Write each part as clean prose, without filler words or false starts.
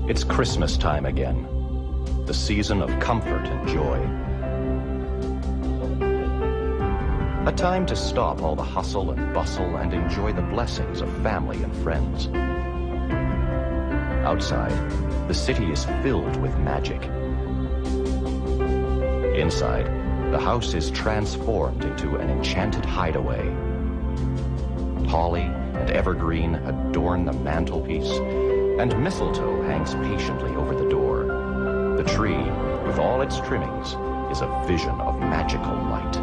It's Christmas time again, the season of comfort and joy. A time to stop all the hustle and bustle and enjoy the blessings of family and friends. Outside, the city is filled with magic. Inside, the house is transformed into an enchanted hideaway. Holly and evergreen adorn the mantelpiece, and mistletoe hangs patiently over the door. The tree, with all its trimmings, is a vision of magical light.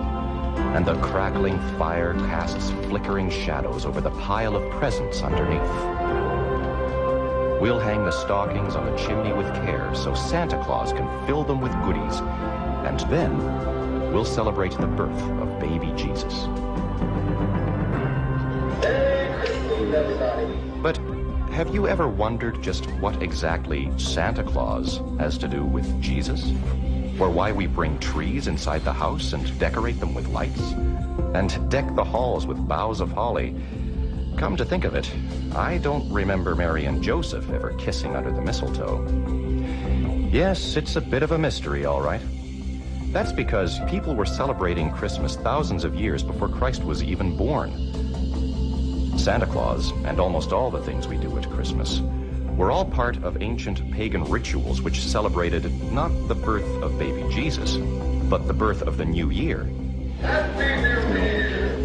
And the crackling fire casts flickering shadows over the pile of presents underneath. We'll hang the stockings on the chimney with care so Santa Claus can fill them with goodies. And then we'll celebrate the birth of baby Jesus. But have you ever wondered just what exactly Santa Claus has to do with Jesus? Or why we bring trees inside the house and decorate them with lights? And deck the halls with boughs of holly? Come to think of it, I don't remember Mary and Joseph ever kissing under the mistletoe. Yes, it's a bit of a mystery, all right. That's because people were celebrating Christmas thousands of years before Christ was even born. Santa Claus, and almost all the things we do at Christmas, were all part of ancient pagan rituals which celebrated not the birth of baby Jesus, but the birth of the new year. Happy New Year!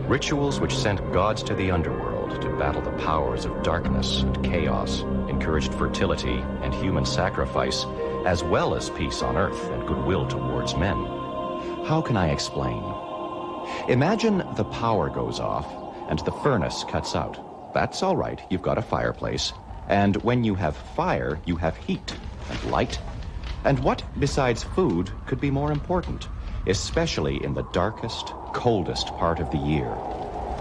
Rituals which sent gods to the underworld to battle the powers of darkness and chaos, encouraged fertility and human sacrifice, as well as peace on earth and goodwill towards men. How can I explain? Imagine the power goes off and the furnace cuts out. That's all right, you've got a fireplace. And when you have fire, you have heat and light. And what, besides food, could be more important, especially in the darkest, coldest part of the year?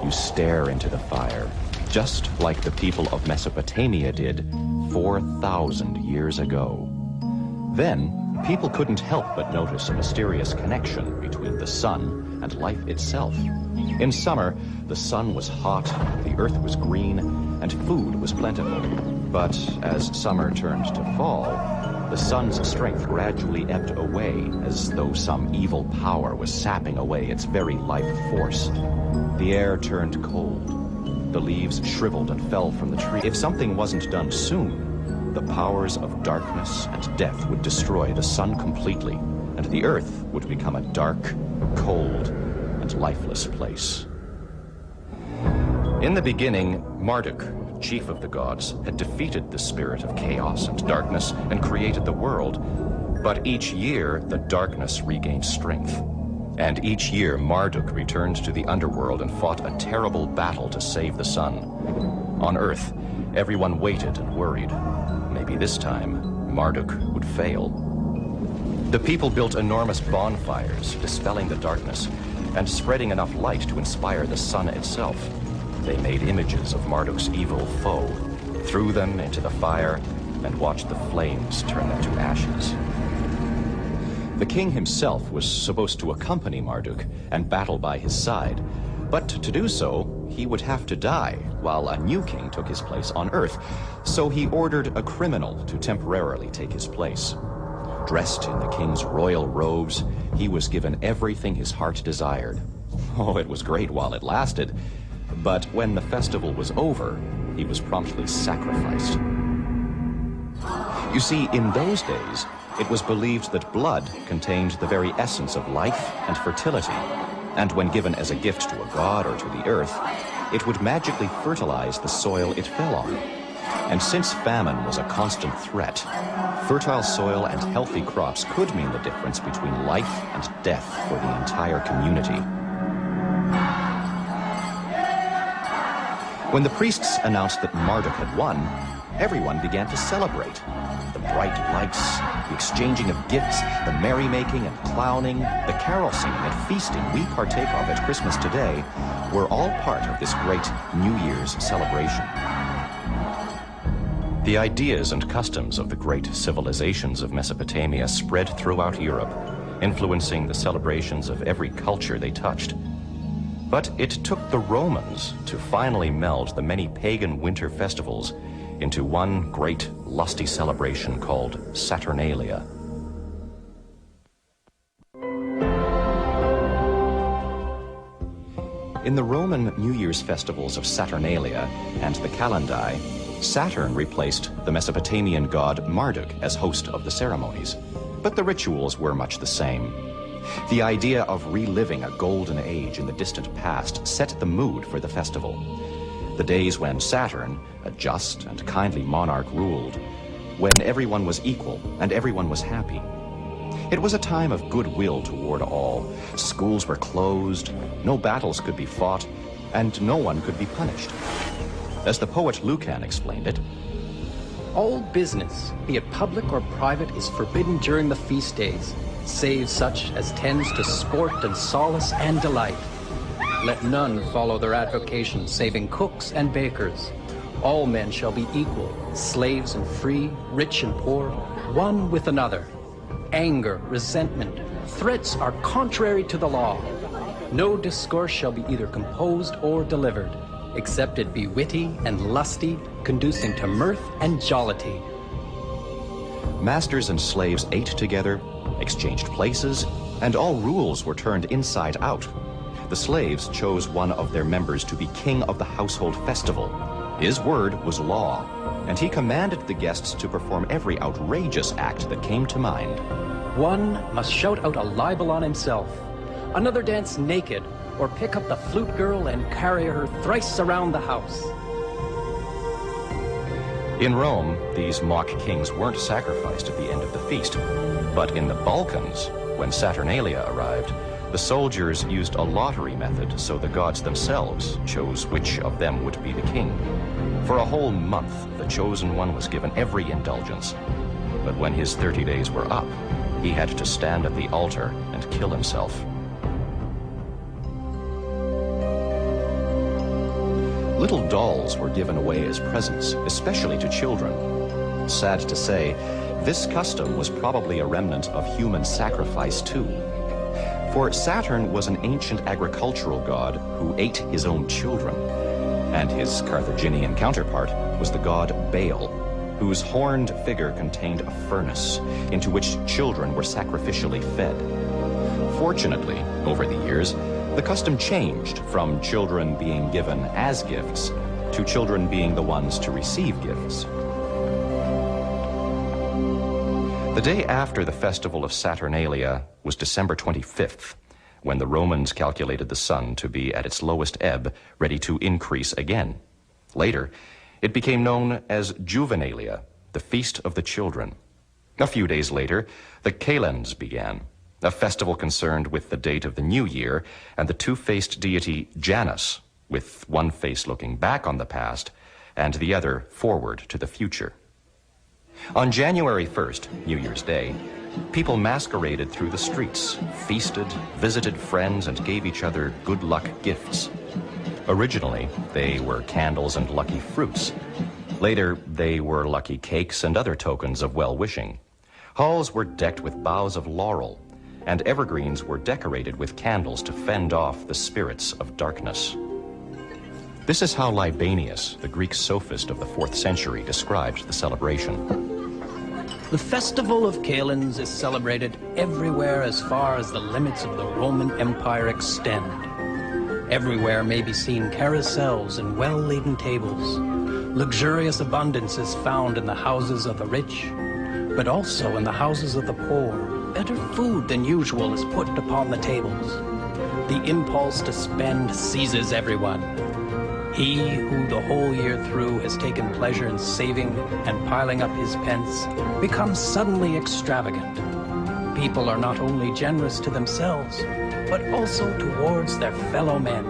You stare into the fire, just like the people of Mesopotamia did 4,000 years ago. Then, people couldn't help but notice a mysterious connection between the sun and life itself. In summer, the sun was hot, the earth was green, and food was plentiful. But as summer turned to fall, the sun's strength gradually ebbed away as though some evil power was sapping away its very life force. The air turned cold. The leaves shriveled and fell from the tree. If something wasn't done soon, the powers of darkness and death would destroy the sun completely, and the earth would become a dark, cold, and lifeless place. In the beginning, Marduk, chief of the gods, had defeated the spirit of chaos and darkness and created the world. But each year, the darkness regained strength. And each year, Marduk returned to the underworld and fought a terrible battle to save the sun. On Earth, everyone waited and worried. Maybe this time, Marduk would fail. The people built enormous bonfires, dispelling the darkness, and spreading enough light to inspire the sun itself. They made images of Marduk's evil foe, threw them into the fire, and watched the flames turn them to ashes. The king himself was supposed to accompany Marduk and battle by his side, but to do so, he would have to die while a new king took his place on Earth, so he ordered a criminal to temporarily take his place. Dressed in the king's royal robes, he was given everything his heart desired. Oh, it was great while it lasted. But when the festival was over, he was promptly sacrificed. You see, in those days, it was believed that blood contained the very essence of life and fertility, and when given as a gift to a god or to the earth, it would magically fertilize the soil it fell on. And since famine was a constant threat, fertile soil and healthy crops could mean the difference between life and death for the entire community. When the priests announced that Marduk had won, everyone began to celebrate. The bright lights, the exchanging of gifts, the merrymaking and clowning, the carol singing and feasting we partake of at Christmas today were all part of this great New Year's celebration. The ideas and customs of the great civilizations of Mesopotamia spread throughout Europe, influencing the celebrations of every culture they touched. But it took the Romans to finally meld the many pagan winter festivals into one great lusty celebration called Saturnalia. In the Roman New Year's festivals of Saturnalia and the Calendai, Saturn replaced the Mesopotamian god Marduk as host of the ceremonies, but the rituals were much the same. The idea of reliving a golden age in the distant past set the mood for the festival. The days when Saturn, a just and kindly monarch, ruled, when everyone was equal and everyone was happy. It was a time of goodwill toward all. Schools were closed, no battles could be fought, and no one could be punished. As the poet Lucan explained it, all business, be it public or private, is forbidden during the feast days, save such as tends to sport and solace and delight. Let none follow their avocation, saving cooks and bakers. All men shall be equal, slaves and free, rich and poor, one with another. Anger, resentment, threats are contrary to the law. No discourse shall be either composed or delivered, except it be witty and lusty, conducing to mirth and jollity. masters and slaves ate together, exchanged places, and all rules were turned inside out. The slaves chose one of their members to be king of the household festival. His word was law, and he commanded the guests to perform every outrageous act that came to mind. One must shout out a libel on himself, another dance naked, or pick up the flute girl and carry her thrice around the house. In Rome, these mock kings weren't sacrificed at the end of the feast, but in the Balkans, when Saturnalia arrived, the soldiers used a lottery method so the gods themselves chose which of them would be the king. For a whole month, the chosen one was given every indulgence. But when his 30 days were up, he had to stand at the altar and kill himself. Little dolls were given away as presents, especially to children. Sad to say, this custom was probably a remnant of human sacrifice too. For Saturn was an ancient agricultural god who ate his own children, and his Carthaginian counterpart was the god Baal, whose horned figure contained a furnace into which children were sacrificially fed. Fortunately, over the years, the custom changed from children being given as gifts to children being the ones to receive gifts. The day after the festival of Saturnalia was December 25th, when the Romans calculated the sun to be at its lowest ebb, ready to increase again. Later, it became known as Juvenalia, the Feast of the Children. A few days later, the Kalends began, a festival concerned with the date of the new year and the two-faced deity Janus, with one face looking back on the past and the other forward to the future. On January 1st, New Year's Day, people masqueraded through the streets, feasted, visited friends, and gave each other good luck gifts. Originally, they were candles and lucky fruits. Later, they were lucky cakes and other tokens of well-wishing. Halls were decked with boughs of laurel, and evergreens were decorated with candles to fend off the spirits of darkness. This is how Libanius, the Greek sophist of the 4th century, described the celebration. The festival of Kalends is celebrated everywhere as far as the limits of the Roman Empire extend. Everywhere may be seen carousels and well-laden tables. Luxurious abundance is found in the houses of the rich, but also in the houses of the poor. Better food than usual is put upon the tables. The impulse to spend seizes everyone. He who the whole year through has taken pleasure in saving and piling up his pence becomes suddenly extravagant. People are not only generous to themselves, but also towards their fellow men.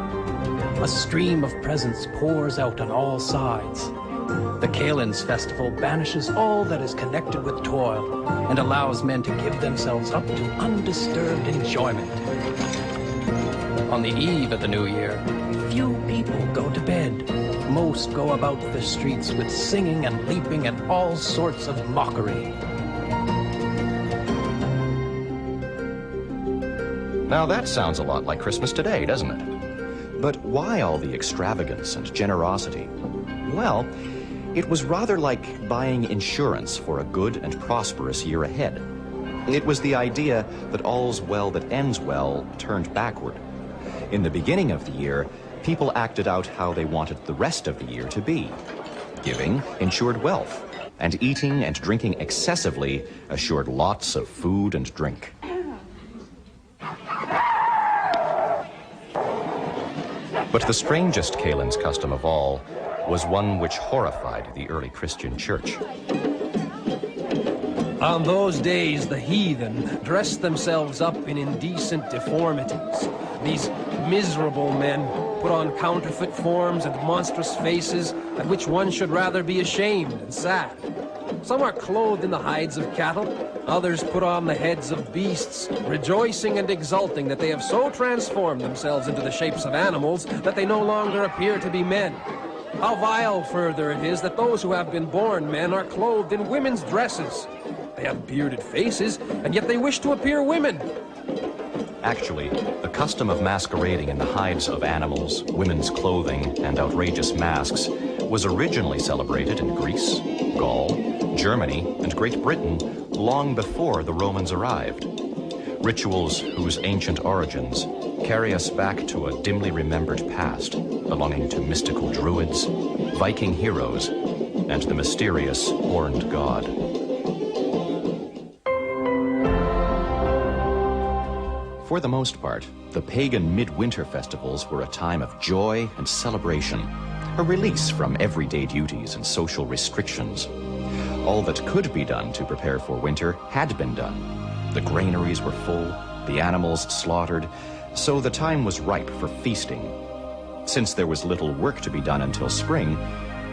A stream of presents pours out on all sides. The Kalends festival banishes all that is connected with toil and allows men to give themselves up to undisturbed enjoyment. On the eve of the new year, few people go to bed. Most go about the streets with singing and leaping and all sorts of mockery. Now that sounds a lot like Christmas today, doesn't it? But why all the extravagance and generosity? Well, It was rather like buying insurance for a good and prosperous year ahead. It was the idea that all's well that ends well turned backward. In the beginning of the year, people acted out how they wanted the rest of the year to be. Giving ensured wealth, and eating and drinking excessively assured lots of food and drink. But the strangest Kalen's custom of all was one which horrified the early Christian church. On those days, the heathen dressed themselves up in indecent deformities. These miserable men put on counterfeit forms and monstrous faces at which one should rather be ashamed and sad. Some are clothed in the hides of cattle, others put on the heads of beasts, rejoicing and exulting that they have so transformed themselves into the shapes of animals that they no longer appear to be men. How vile, further, it is that those who have been born men are clothed in women's dresses. They have bearded faces, and yet they wish to appear women. Actually, the custom of masquerading in the hides of animals, women's clothing, and outrageous masks was originally celebrated in Greece, Gaul, Germany, and Great Britain long before the Romans arrived. Rituals whose ancient origins carry us back to a dimly remembered past belonging to mystical druids, Viking heroes, and the mysterious horned god. For the most part, the pagan midwinter festivals were a time of joy and celebration, a release from everyday duties and social restrictions. All that could be done to prepare for winter had been done. The granaries were full, the animals slaughtered, so the time was ripe for feasting. Since there was little work to be done until spring,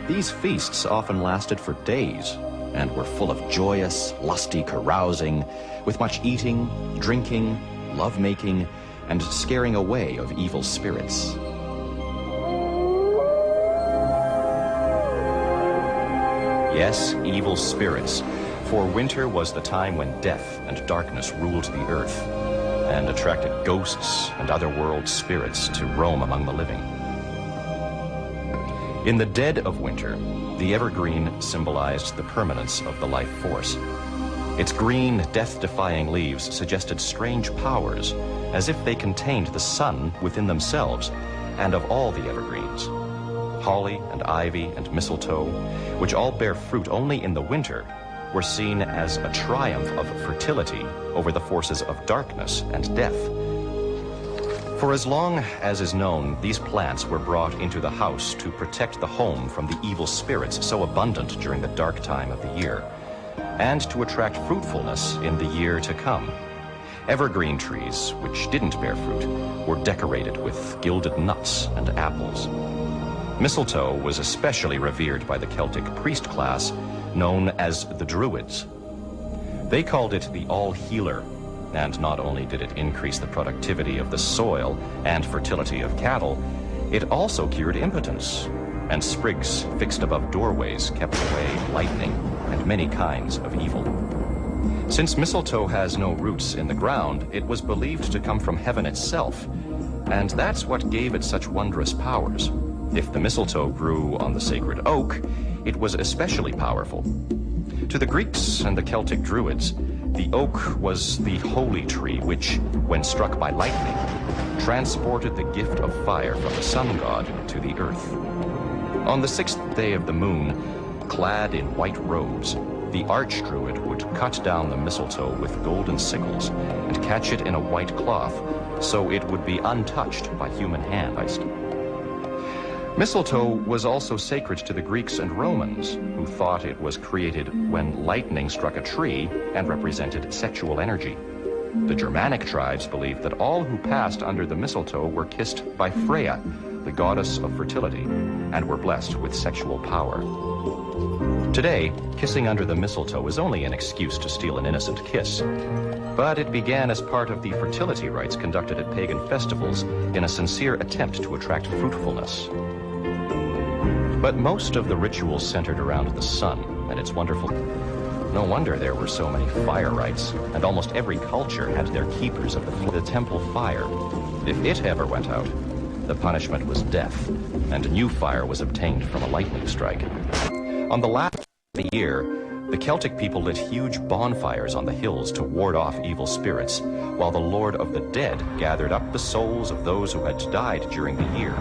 these feasts often lasted for days and were full of joyous, lusty carousing, with much eating, drinking, lovemaking, and scaring away of evil spirits. Yes, evil spirits, for winter was the time when death and darkness ruled the earth and attracted ghosts and otherworld spirits to roam among the living. In the dead of winter, the evergreen symbolized the permanence of the life force. Its green, death-defying leaves suggested strange powers, as if they contained the sun within themselves, and of all the evergreens. Holly and ivy and mistletoe, which all bear fruit only in the winter, were seen as a triumph of fertility over the forces of darkness and death. For as long as is known, these plants were brought into the house to protect the home from the evil spirits so abundant during the dark time of the year, and to attract fruitfulness in the year to come. Evergreen trees, which didn't bear fruit, were decorated with gilded nuts and apples. Mistletoe was especially revered by the Celtic priest class, known as the Druids. They called it the all-healer, and not only did it increase the productivity of the soil and fertility of cattle, it also cured impotence, and sprigs fixed above doorways kept away lightning and many kinds of evil. Since mistletoe has no roots in the ground, it was believed to come from heaven itself, and that's what gave it such wondrous powers. If the mistletoe grew on the sacred oak, it was especially powerful. To the Greeks and the Celtic Druids, the oak was the holy tree which, when struck by lightning, transported the gift of fire from the sun god to the earth. On the 6th day of the moon, clad in white robes, the archdruid would cut down the mistletoe with golden sickles and catch it in a white cloth so it would be untouched by human hand. Mistletoe was also sacred to the Greeks and Romans, who thought it was created when lightning struck a tree and represented sexual energy. The Germanic tribes believed that all who passed under the mistletoe were kissed by Freya, the goddess of fertility, and were blessed with sexual power. Today, kissing under the mistletoe is only an excuse to steal an innocent kiss, but it began as part of the fertility rites conducted at pagan festivals in a sincere attempt to attract fruitfulness. But most of the rituals centered around the sun and its wonderful. No wonder there were so many fire rites, and almost every culture had their keepers of the temple fire. If it ever went out, the punishment was death, and a new fire was obtained from a lightning strike. On the last of the year, the Celtic people lit huge bonfires on the hills to ward off evil spirits, while the Lord of the Dead gathered up the souls of those who had died during the year.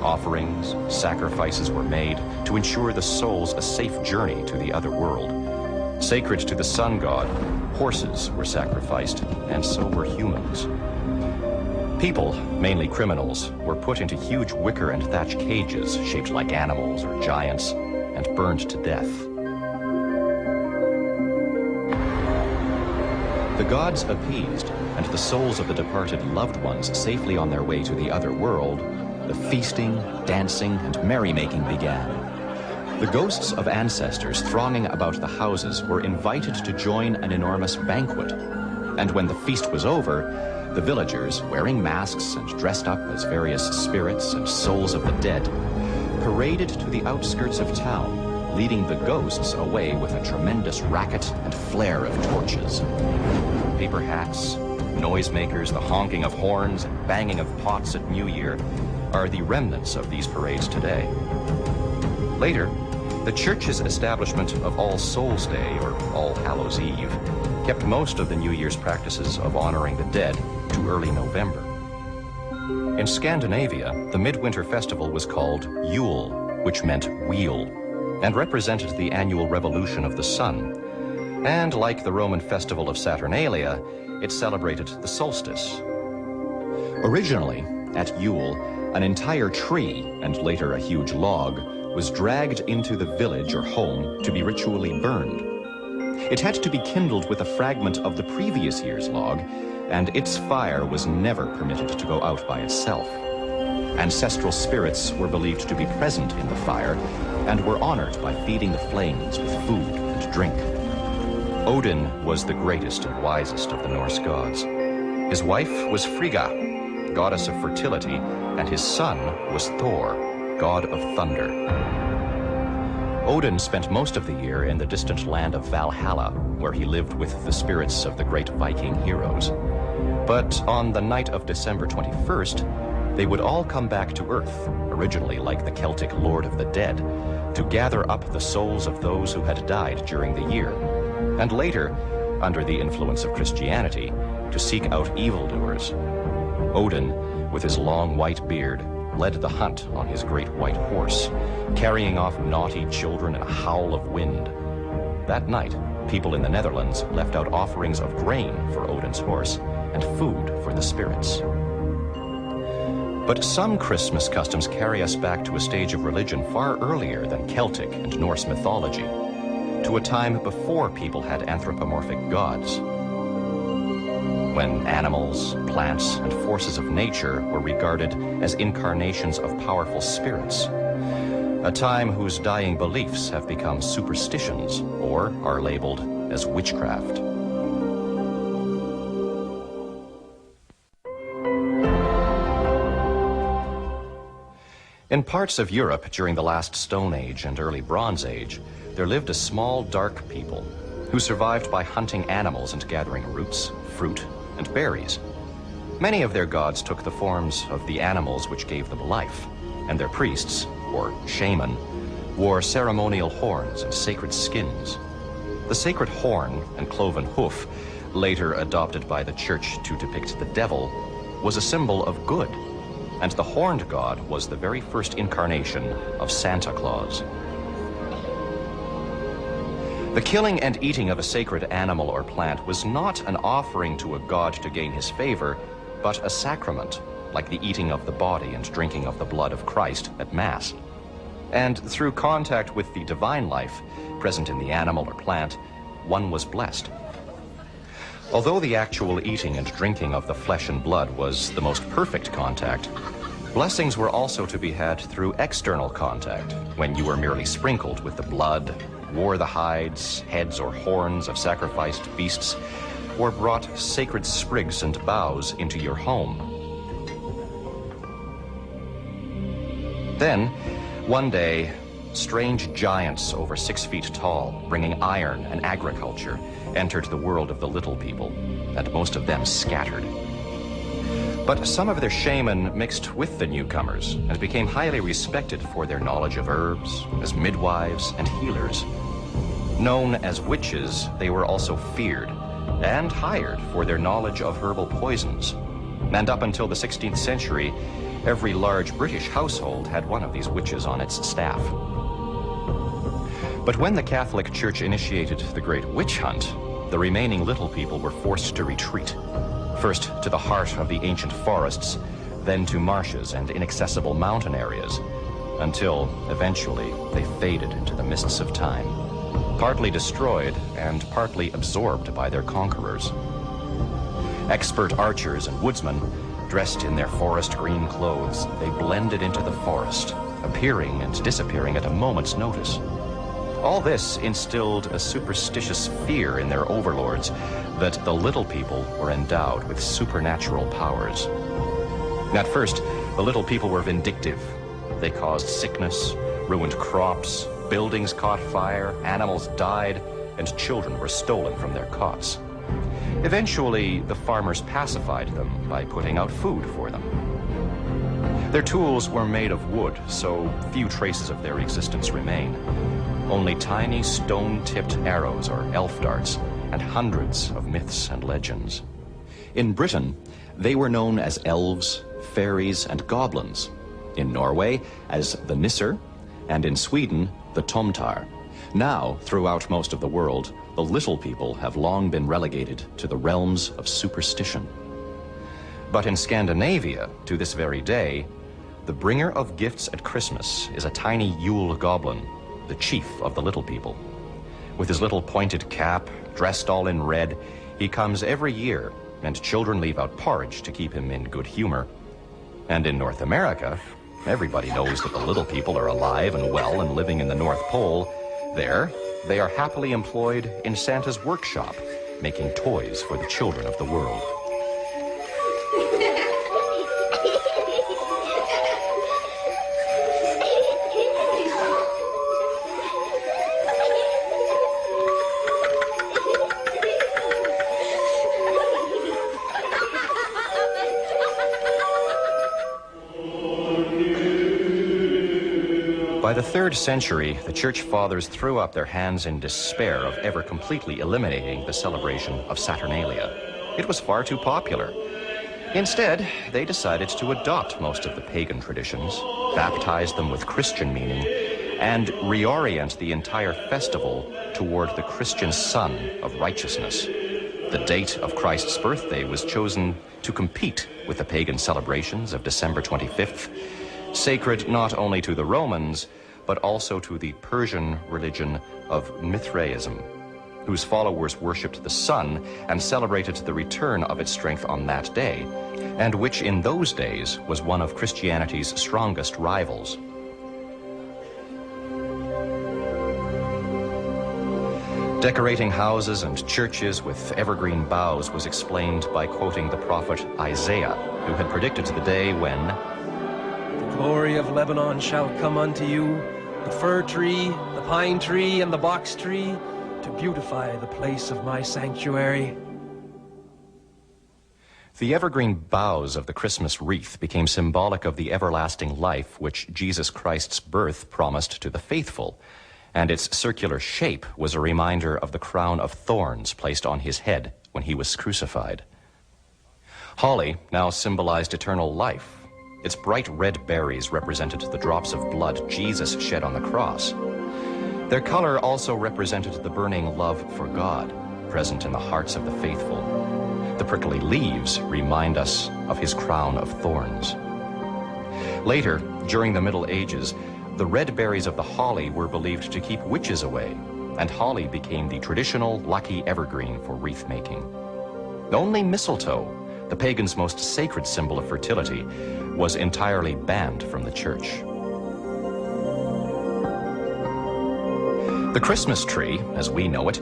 Offerings, sacrifices were made to ensure the souls a safe journey to the other world. Sacred to the sun god, horses were sacrificed, and so were humans. People, mainly criminals, were put into huge wicker and thatch cages shaped like animals or giants and burned to death. The gods appeased, and the souls of the departed loved ones safely on their way to the other world, the feasting, dancing, and merrymaking began. The ghosts of ancestors thronging about the houses were invited to join an enormous banquet. And when the feast was over, the villagers, wearing masks and dressed up as various spirits and souls of the dead, paraded to the outskirts of town, leading the ghosts away with a tremendous racket and flare of torches. Paper hats, noisemakers, the honking of horns, and banging of pots at New Year are the remnants of these parades today. Later, the church's establishment of All Souls Day, or All Hallows Eve, kept most of the New Year's practices of honoring the dead to early November. In Scandinavia, the midwinter festival was called Yule, which meant wheel, and represented the annual revolution of the sun. And like the Roman festival of Saturnalia, it celebrated the solstice. Originally, at Yule, an entire tree, and later a huge log, was dragged into the village or home to be ritually burned. It had to be kindled with a fragment of the previous year's log, and its fire was never permitted to go out by itself. Ancestral spirits were believed to be present in the fire and were honored by feeding the flames with food and drink. Odin was the greatest and wisest of the Norse gods. His wife was Frigga, goddess of fertility, and his son was Thor, god of thunder. Odin spent most of the year in the distant land of Valhalla, where he lived with the spirits of the great Viking heroes. But on the night of December 21st, they would all come back to Earth, originally like the Celtic Lord of the Dead, to gather up the souls of those who had died during the year, and later, under the influence of Christianity, to seek out evildoers. Odin, with his long white beard, led the hunt on his great white horse, carrying off naughty children in a howl of wind. That night, people in the Netherlands left out offerings of grain for Odin's horse and food for the spirits. But some Christmas customs carry us back to a stage of religion far earlier than Celtic and Norse mythology, to a time before people had anthropomorphic gods, when animals, plants, and forces of nature were regarded as incarnations of powerful spirits, a time whose dying beliefs have become superstitions or are labeled as witchcraft. In parts of Europe during the last Stone Age and early Bronze Age, there lived a small, dark people who survived by hunting animals and gathering roots, fruit, and berries. Many of their gods took the forms of the animals which gave them life, and their priests, or shaman, wore ceremonial horns and sacred skins. The sacred horn and cloven hoof, later adopted by the church to depict the devil, was a symbol of good, and the horned god was the very first incarnation of Santa Claus. The killing and eating of a sacred animal or plant was not an offering to a god to gain his favor, but a sacrament, like the eating of the body and drinking of the blood of Christ at Mass. And through contact with the divine life present in the animal or plant, one was blessed. Although the actual eating and drinking of the flesh and blood was the most perfect contact, blessings were also to be had through external contact, when you were merely sprinkled with the blood, wore the hides, heads, or horns of sacrificed beasts, or brought sacred sprigs and boughs into your home. Then, one day, strange giants over 6 feet tall, bringing iron and agriculture, entered the world of the little people, and most of them scattered. But some of their shaman mixed with the newcomers and became highly respected for their knowledge of herbs, as midwives and healers. Known as witches, they were also feared and hired for their knowledge of herbal poisons. And up until the 16th century, every large British household had one of these witches on its staff. But when the Catholic Church initiated the Great Witch Hunt, the remaining little people were forced to retreat, first to the heart of the ancient forests, then to marshes and inaccessible mountain areas, until, eventually, they faded into the mists of time, partly destroyed and partly absorbed by their conquerors. Expert archers and woodsmen, dressed in their forest green clothes, they blended into the forest, appearing and disappearing at a moment's notice. All this instilled a superstitious fear in their overlords that the little people were endowed with supernatural powers. At first, the little people were vindictive. They caused sickness, ruined crops, buildings caught fire, animals died, and children were stolen from their cots. Eventually, the farmers pacified them by putting out food for them. Their tools were made of wood, so few traces of their existence remain. Only tiny stone-tipped arrows or elf darts, and hundreds of myths and legends. In Britain, they were known as elves, fairies, and goblins. In Norway, as the Nisser, and in Sweden, the Tomtar. Now, throughout most of the world, the little people have long been relegated to the realms of superstition. But in Scandinavia, to this very day, the bringer of gifts at Christmas is a tiny Yule goblin, the chief of the little people. With his little pointed cap, dressed all in red, he comes every year, and children leave out porridge to keep him in good humor. And in North America, everybody knows that the little people are alive and well and living in the North Pole. There, they are happily employed in Santa's workshop, making toys for the children of the world. By the 3rd century, the Church Fathers threw up their hands in despair of ever completely eliminating the celebration of Saturnalia. It was far too popular. Instead, they decided to adopt most of the pagan traditions, baptize them with Christian meaning, and reorient the entire festival toward the Christian Sun of righteousness. The date of Christ's birthday was chosen to compete with the pagan celebrations of December 25th, sacred not only to the Romans, but also to the Persian religion of Mithraism, whose followers worshipped the sun and celebrated the return of its strength on that day, and which in those days was one of Christianity's strongest rivals. Decorating houses and churches with evergreen boughs was explained by quoting the prophet Isaiah, who had predicted the day when "The glory of Lebanon shall come unto you, the fir tree, the pine tree, and the box tree, to beautify the place of my sanctuary." The evergreen boughs of the Christmas wreath became symbolic of the everlasting life which Jesus Christ's birth promised to the faithful, and its circular shape was a reminder of the crown of thorns placed on his head when he was crucified. Holly now symbolized eternal life. Its bright red berries represented the drops of blood Jesus shed on the cross. Their color also represented the burning love for God, present in the hearts of the faithful. The prickly leaves remind us of his crown of thorns. Later, during the Middle Ages, the red berries of the holly were believed to keep witches away, and holly became the traditional lucky evergreen for wreath making. Only mistletoe, the pagans' most sacred symbol of fertility, was entirely banned from the church. The Christmas tree, as we know it,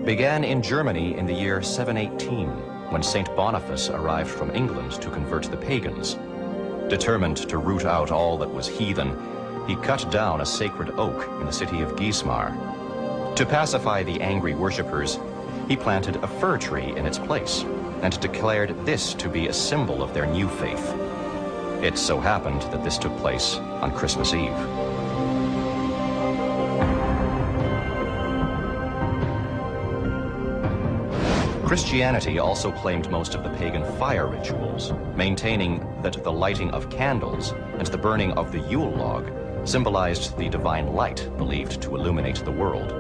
began in Germany in the year 718, when St. Boniface arrived from England to convert the pagans. Determined to root out all that was heathen, he cut down a sacred oak in the city of Gismar. To pacify the angry worshippers, he planted a fir tree in its place and declared this to be a symbol of their new faith. It so happened that this took place on Christmas Eve. Christianity also claimed most of the pagan fire rituals, maintaining that the lighting of candles and the burning of the Yule log symbolized the divine light believed to illuminate the world.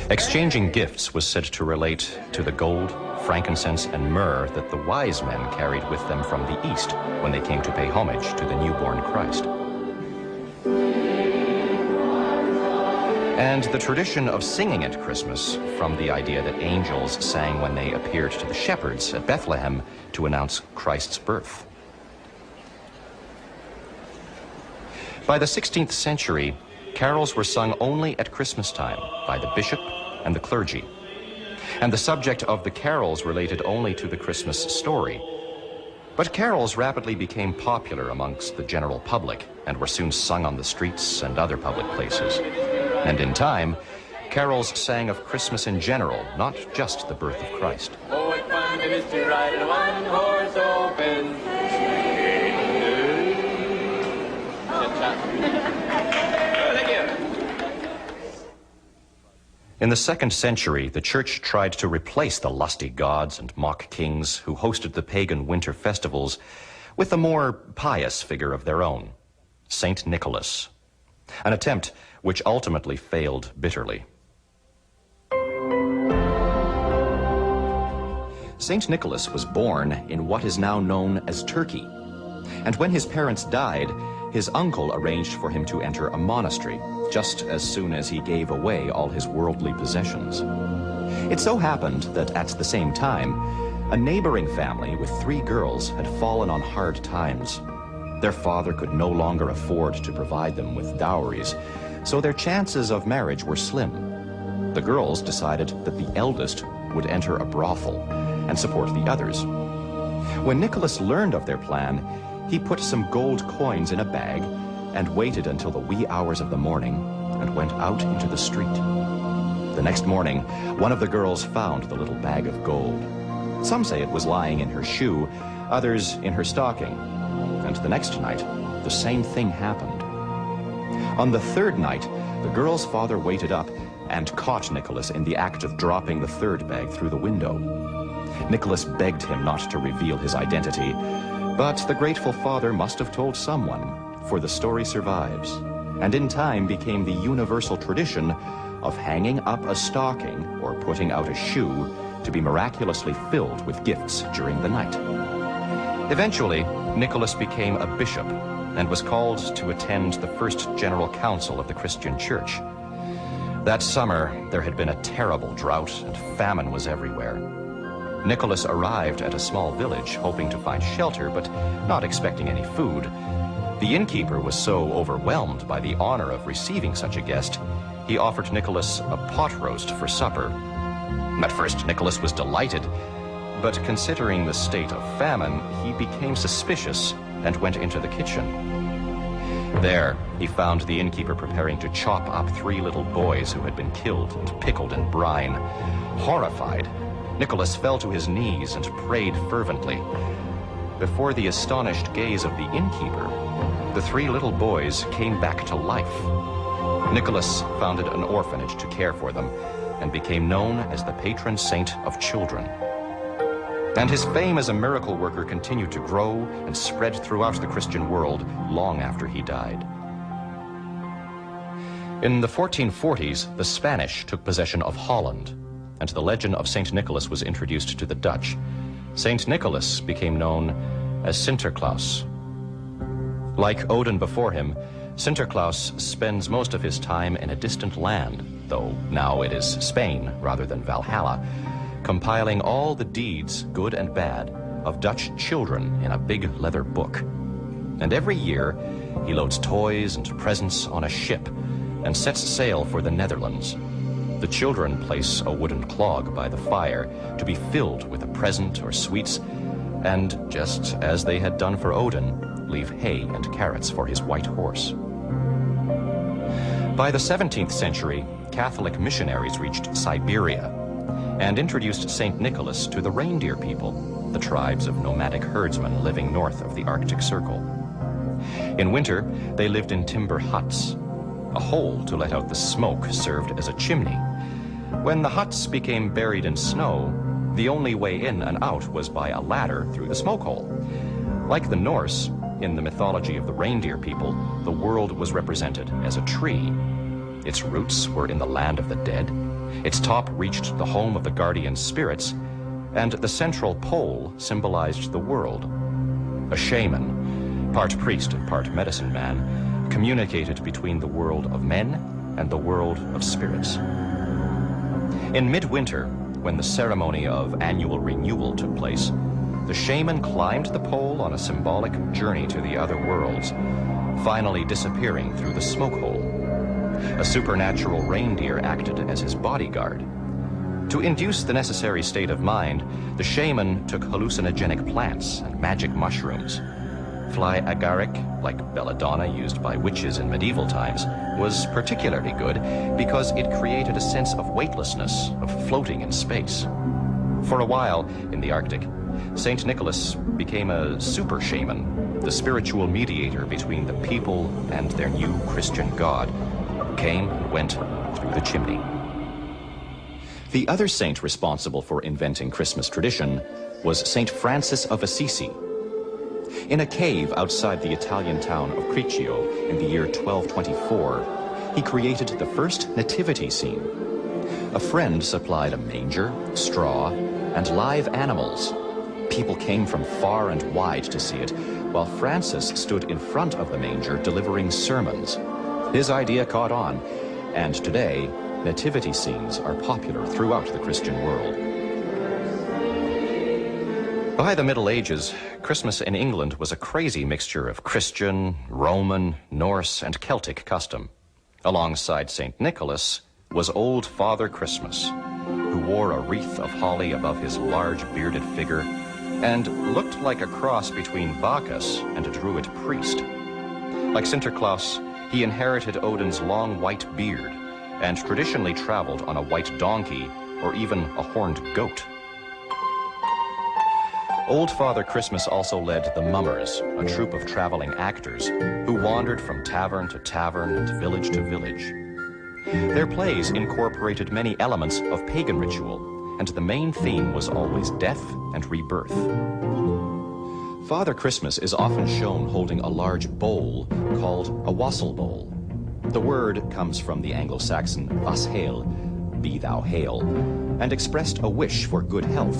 Exchanging gifts was said to relate to the gold, frankincense, and myrrh that the wise men carried with them from the east when they came to pay homage to the newborn Christ. And the tradition of singing at Christmas, from the idea that angels sang when they appeared to the shepherds at Bethlehem to announce Christ's birth. By the 16th century, carols were sung only at Christmas time by the bishop and the clergy. And the subject of the carols related only to the Christmas story. But carols rapidly became popular amongst the general public and were soon sung on the streets and other public places. And in time, carols sang of Christmas in general, not just the birth of Christ. Oh, what fun it is to ride in a one-horse open In the 2nd century, the church tried to replace the lusty gods and mock kings who hosted the pagan winter festivals with a more pious figure of their own, Saint Nicholas, an attempt which ultimately failed bitterly. Saint Nicholas was born in what is now known as Turkey, and when his parents died, his uncle arranged for him to enter a monastery just as soon as he gave away all his worldly possessions. It so happened that at the same time, a neighboring family with 3 girls had fallen on hard times. Their father could no longer afford to provide them with dowries, so their chances of marriage were slim. The girls decided that the eldest would enter a brothel and support the others. When Nicholas learned of their plan, he put some gold coins in a bag and waited until the wee hours of the morning and went out into the street. The next morning, one of the girls found the little bag of gold. Some say it was lying in her shoe, others in her stocking. And the next night, the same thing happened. On the 3rd night, the girl's father waited up and caught Nicholas in the act of dropping the 3rd bag through the window. Nicholas begged him not to reveal his identity, but the grateful father must have told someone, for the story survives, and in time became the universal tradition of hanging up a stocking or putting out a shoe to be miraculously filled with gifts during the night. Eventually, Nicholas became a bishop and was called to attend the first general council of the Christian Church. That summer, there had been a terrible drought and famine was everywhere. Nicholas arrived at a small village hoping to find shelter, but not expecting any food. The innkeeper was so overwhelmed by the honor of receiving such a guest, he offered Nicholas a pot roast for supper. At first, Nicholas was delighted, but considering the state of famine, he became suspicious and went into the kitchen. There, he found the innkeeper preparing to chop up 3 little boys who had been killed and pickled in brine. Horrified, Nicholas fell to his knees and prayed fervently. Before the astonished gaze of the innkeeper, the 3 little boys came back to life. Nicholas founded an orphanage to care for them and became known as the patron saint of children. And his fame as a miracle worker continued to grow and spread throughout the Christian world long after he died. In the 1440s, the Spanish took possession of Holland, and the legend of Saint Nicholas was introduced to the Dutch. Saint Nicholas became known as Sinterklaas. Like Odin before him, Sinterklaas spends most of his time in a distant land, though now it is Spain rather than Valhalla, compiling all the deeds, good and bad, of Dutch children in a big leather book. And every year, he loads toys and presents on a ship and sets sail for the Netherlands. The children place a wooden clog by the fire to be filled with a present or sweets, and just as they had done for Odin, leave hay and carrots for his white horse. By the 17th century, Catholic missionaries reached Siberia and introduced St. Nicholas to the reindeer people, the tribes of nomadic herdsmen living north of the Arctic Circle. In winter, they lived in timber huts. A hole to let out the smoke served as a chimney. When the huts became buried in snow, the only way in and out was by a ladder through the smoke hole. Like the Norse, in the mythology of the reindeer people, the world was represented as a tree. Its roots were in the land of the dead, its top reached the home of the guardian spirits, and the central pole symbolized the world. A shaman, part priest and part medicine man, communicated between the world of men and the world of spirits. In midwinter, when the ceremony of annual renewal took place, the shaman climbed the pole on a symbolic journey to the other worlds, finally disappearing through the smoke hole. A supernatural reindeer acted as his bodyguard. To induce the necessary state of mind, the shaman took hallucinogenic plants and magic mushrooms. Fly agaric, like belladonna used by witches in medieval times, was particularly good because it created a sense of weightlessness, of floating in space. For a while, in the Arctic, St. Nicholas became a super shaman, the spiritual mediator between the people and their new Christian god, who came and went through the chimney. The other saint responsible for inventing Christmas tradition was St. Francis of Assisi. In a cave outside the Italian town of Criccio in the year 1224, he created the first nativity scene. A friend supplied a manger, straw, and live animals. People came from far and wide to see it, while Francis stood in front of the manger delivering sermons. His idea caught on, and today, nativity scenes are popular throughout the Christian world. By the Middle Ages, Christmas in England was a crazy mixture of Christian, Roman, Norse, and Celtic custom. Alongside St. Nicholas was Old Father Christmas, who wore a wreath of holly above his large bearded figure and looked like a cross between Bacchus and a druid priest. Like Sinterklaas, he inherited Odin's long white beard and traditionally traveled on a white donkey or even a horned goat. Old Father Christmas also led the Mummers, a troupe of traveling actors who wandered from tavern to tavern and village to village. Their plays incorporated many elements of pagan ritual, and the main theme was always death and rebirth. Father Christmas is often shown holding a large bowl called a wassail bowl. The word comes from the Anglo-Saxon vas hael, be thou hail, and expressed a wish for good health.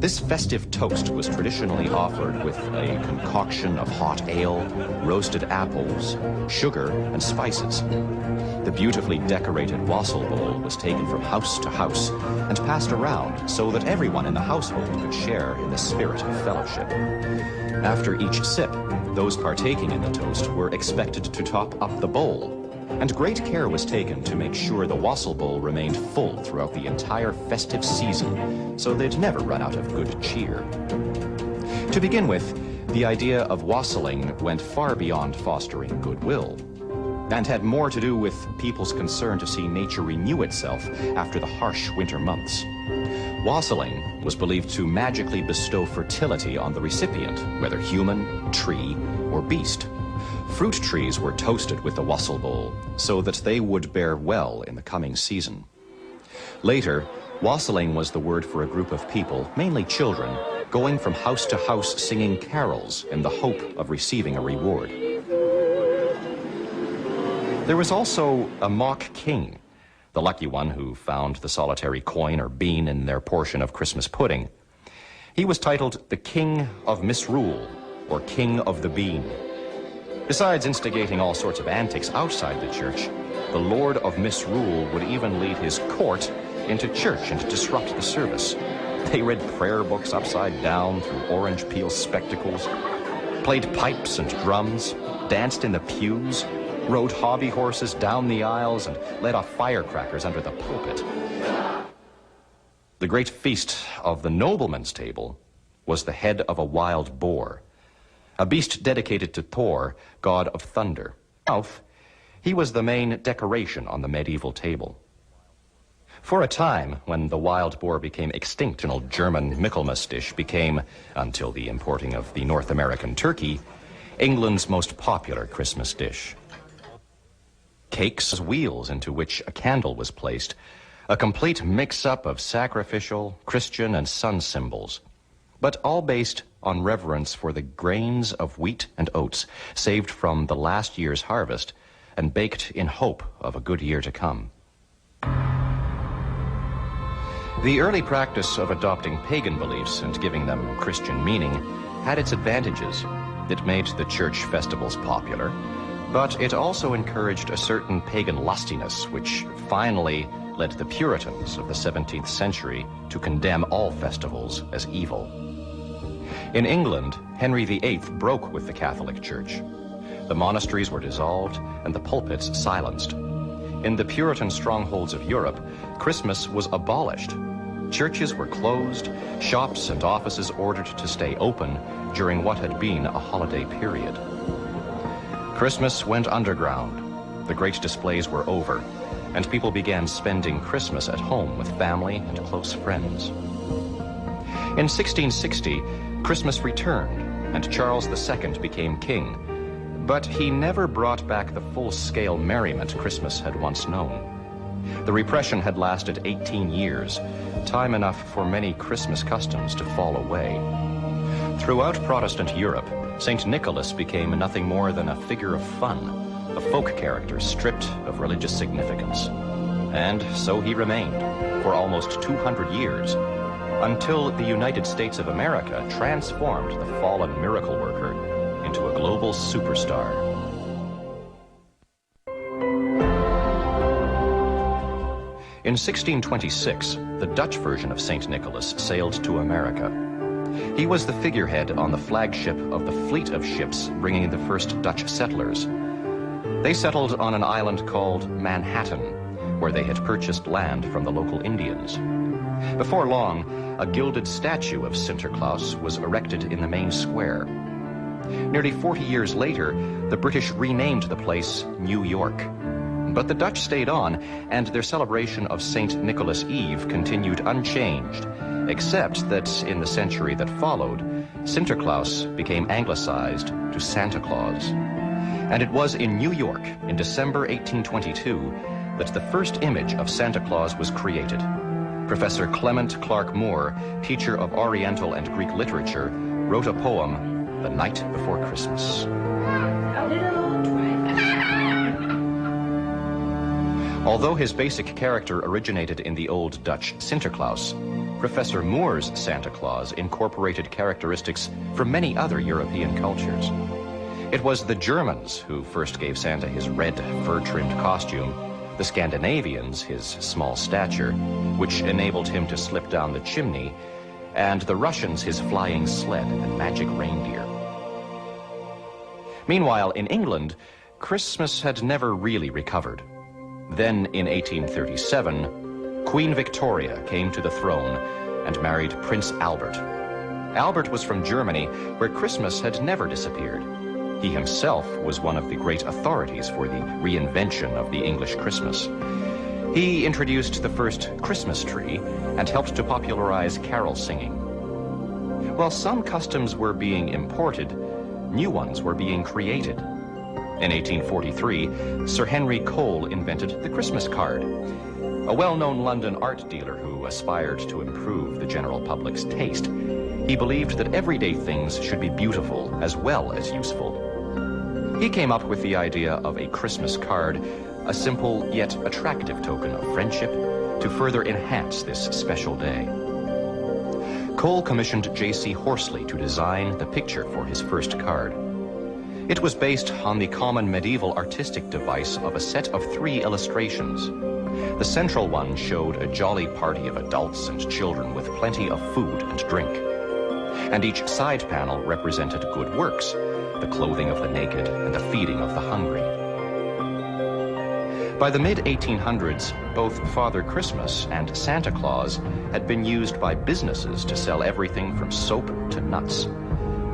This festive toast was traditionally offered with a concoction of hot ale, roasted apples, sugar, and spices. The beautifully decorated wassail bowl was taken from house to house and passed around so that everyone in the household could share in the spirit of fellowship. After each sip, those partaking in the toast were expected to top up the bowl, and great care was taken to make sure the wassail bowl remained full throughout the entire festive season, so they'd never run out of good cheer. To begin with, the idea of wassailing went far beyond fostering goodwill, and had more to do with people's concern to see nature renew itself after the harsh winter months. Wassailing was believed to magically bestow fertility on the recipient, whether human, tree, or beast. Fruit trees were toasted with the wassail bowl so that they would bear well in the coming season. Later, wassailing was the word for a group of people, mainly children, going from house to house singing carols in the hope of receiving a reward. There was also a mock king, the lucky one who found the solitary coin or bean in their portion of Christmas pudding. He was titled the King of Misrule, or King of the Bean. Besides instigating all sorts of antics outside the church, the Lord of Misrule would even lead his court into church and disrupt the service. They read prayer books upside down through orange peel spectacles, played pipes and drums, danced in the pews, rode hobby horses down the aisles, and let off firecrackers under the pulpit. The great feast of the nobleman's table was the head of a wild boar. a beast dedicated to Thor, god of thunder. He was the main decoration on the medieval table. For a time, when the wild boar became extinct, an old German Michaelmas dish became, until the importing of the North American turkey, England's most popular Christmas dish. Cakes, wheels into which a candle was placed, a complete mix-up of sacrificial, Christian, and sun symbols, but all based on reverence for the grains of wheat and oats saved from the last year's harvest and baked in hope of a good year to come. The early practice of adopting pagan beliefs and giving them Christian meaning had its advantages. It made the church festivals popular, but it also encouraged a certain pagan lustiness, which finally led the Puritans of the 17th century to condemn all festivals as evil. In England, Henry VIII broke with the Catholic Church. The monasteries were dissolved and the pulpits silenced. In the Puritan strongholds of Europe, Christmas was abolished. Churches were closed, shops and offices ordered to stay open during what had been a holiday period. Christmas went underground. The great displays were over, and people began spending Christmas at home with family and close friends. In 1660, Christmas returned, and Charles II became king, but he never brought back the full-scale merriment Christmas had once known. The repression had lasted 18 years, time enough for many Christmas customs to fall away. Throughout Protestant Europe, St. Nicholas became nothing more than a figure of fun, a folk character stripped of religious significance. And so he remained for almost 200 years, until the United States of America transformed the fallen miracle worker into a global superstar. In 1626, the Dutch version of St. Nicholas sailed to America. He was the figurehead on the flagship of the fleet of ships bringing the first Dutch settlers. They settled on an island called Manhattan, where they had purchased land from the local Indians. Before long, a gilded statue of Sinterklaas was erected in the main square. Nearly 40 years later, the British renamed the place New York. But the Dutch stayed on, and their celebration of St. Nicholas Eve continued unchanged, except that in the century that followed, Sinterklaas became anglicized to Santa Claus. And it was in New York, in December 1822, that the first image of Santa Claus was created. Professor Clement Clark Moore, teacher of Oriental and Greek literature, wrote a poem, The Night Before Christmas. Although his basic character originated in the Old Dutch Sinterklaas, Professor Moore's Santa Claus incorporated characteristics from many other European cultures. It was the Germans who first gave Santa his red, fur-trimmed costume, the Scandinavians his small stature, which enabled him to slip down the chimney, and the Russians his flying sled and magic reindeer. Meanwhile, in England, Christmas had never really recovered. Then, in 1837, Queen Victoria came to the throne and married Prince Albert. Albert was from Germany, where Christmas had never disappeared. He himself was one of the great authorities for the reinvention of the English Christmas. He introduced the first Christmas tree and helped to popularize carol singing. While some customs were being imported, new ones were being created. In 1843, Sir Henry Cole invented the Christmas card. A well-known London art dealer who aspired to improve the general public's taste, he believed that everyday things should be beautiful as well as useful. He came up with the idea of a Christmas card, a simple yet attractive token of friendship to further enhance this special day. Cole commissioned J.C. Horsley to design the picture for his first card. It was based on the common medieval artistic device of a set of 3 illustrations. The central one showed a jolly party of adults and children with plenty of food and drink. And each side panel represented good works, the clothing of the naked and the feeding of the hungry. By the mid-1800s, both Father Christmas and Santa Claus had been used by businesses to sell everything from soap to nuts.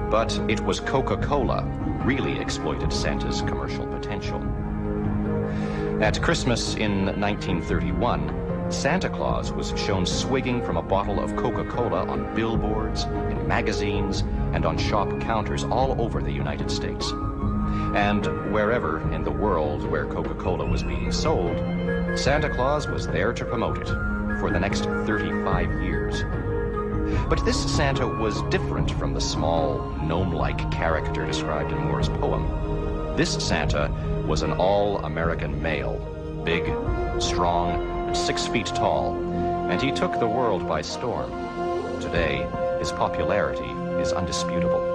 But it was Coca-Cola who really exploited Santa's commercial potential. At Christmas in 1931, Santa Claus was shown swigging from a bottle of Coca-Cola on billboards, in magazines, and on shop counters all over the United States. And wherever in the world where Coca-Cola was being sold, Santa Claus was there to promote it for the next 35 years. But this Santa was different from the small, gnome-like character described in Moore's poem. This Santa was an all-American male, big, strong, and 6 feet tall, and he took the world by storm. Today, his popularity is undisputable.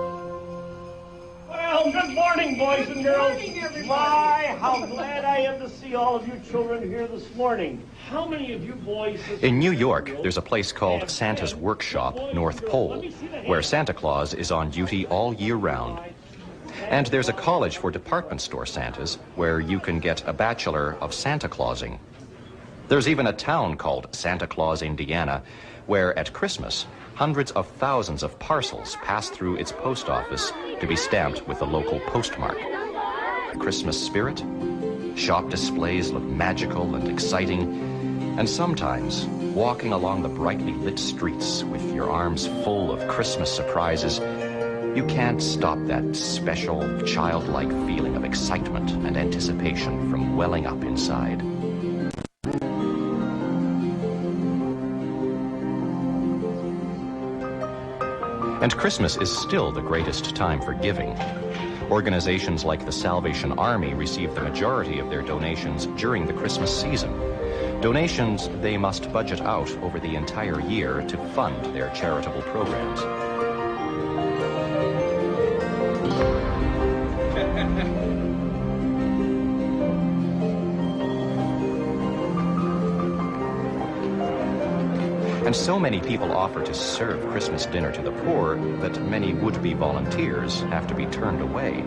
Well, good morning, boys and girls. Good morning, everybody. My, how glad I am to see all of you children here this morning. How many of you boys... In New York, there's a place called Santa's Workshop, North Pole, where Santa Claus is on duty all year round. And there's a college for department store Santas where you can get a Bachelor of Santa Clausing. There's even a town called Santa Claus, Indiana, where at Christmas, hundreds of thousands of parcels pass through its post office to be stamped with the local postmark. The Christmas spirit? Shop displays look magical and exciting, and sometimes, walking along the brightly lit streets with your arms full of Christmas surprises, you can't stop that special, childlike feeling of excitement and anticipation from welling up inside. And Christmas is still the greatest time for giving. Organizations like the Salvation Army receive the majority of their donations during the Christmas season. Donations they must budget out over the entire year to fund their charitable programs. And so many people offer to serve Christmas dinner to the poor that many would-be volunteers have to be turned away.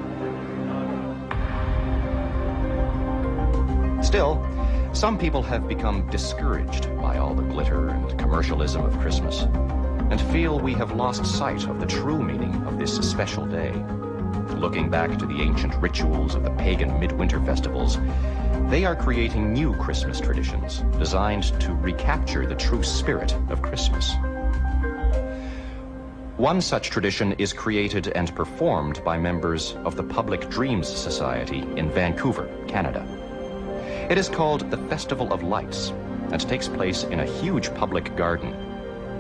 Still, some people have become discouraged by all the glitter and commercialism of Christmas and feel we have lost sight of the true meaning of this special day. Looking back to the ancient rituals of the pagan midwinter festivals, they are creating new Christmas traditions designed to recapture the true spirit of Christmas. One such tradition is created and performed by members of the Public Dreams Society in Vancouver, Canada. It is called the Festival of Lights and takes place in a huge public garden.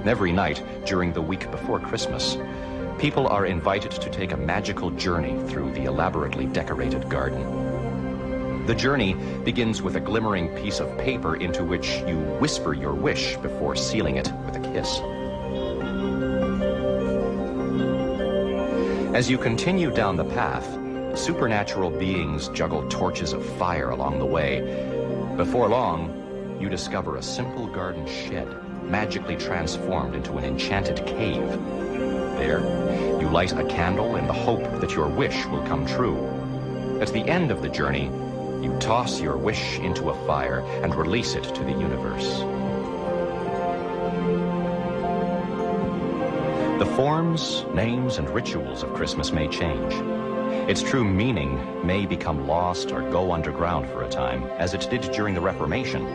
Every night during the week before Christmas, people are invited to take a magical journey through the elaborately decorated garden. The journey begins with a glimmering piece of paper into which you whisper your wish before sealing it with a kiss. As you continue down the path, supernatural beings juggle torches of fire along the way. Before long, you discover a simple garden shed, magically transformed into an enchanted cave. There, you light a candle in the hope that your wish will come true. At the end of the journey, you toss your wish into a fire and release it to the universe. The forms, names, and rituals of Christmas may change. Its true meaning may become lost or go underground for a time, as it did during the Reformation,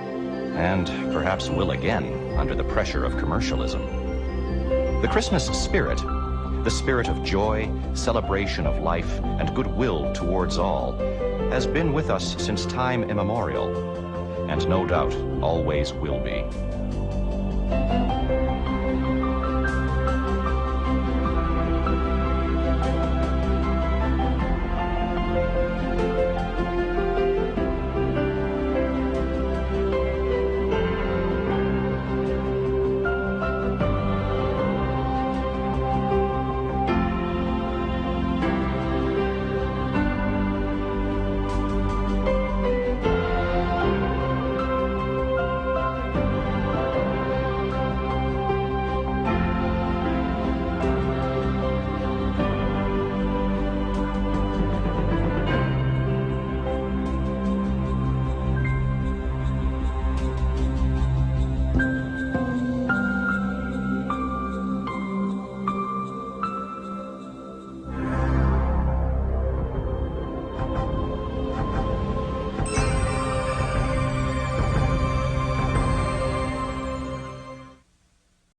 and perhaps will again under the pressure of commercialism. The Christmas spirit, the spirit of joy, celebration of life, and goodwill towards all, has been with us since time immemorial, and no doubt always will be.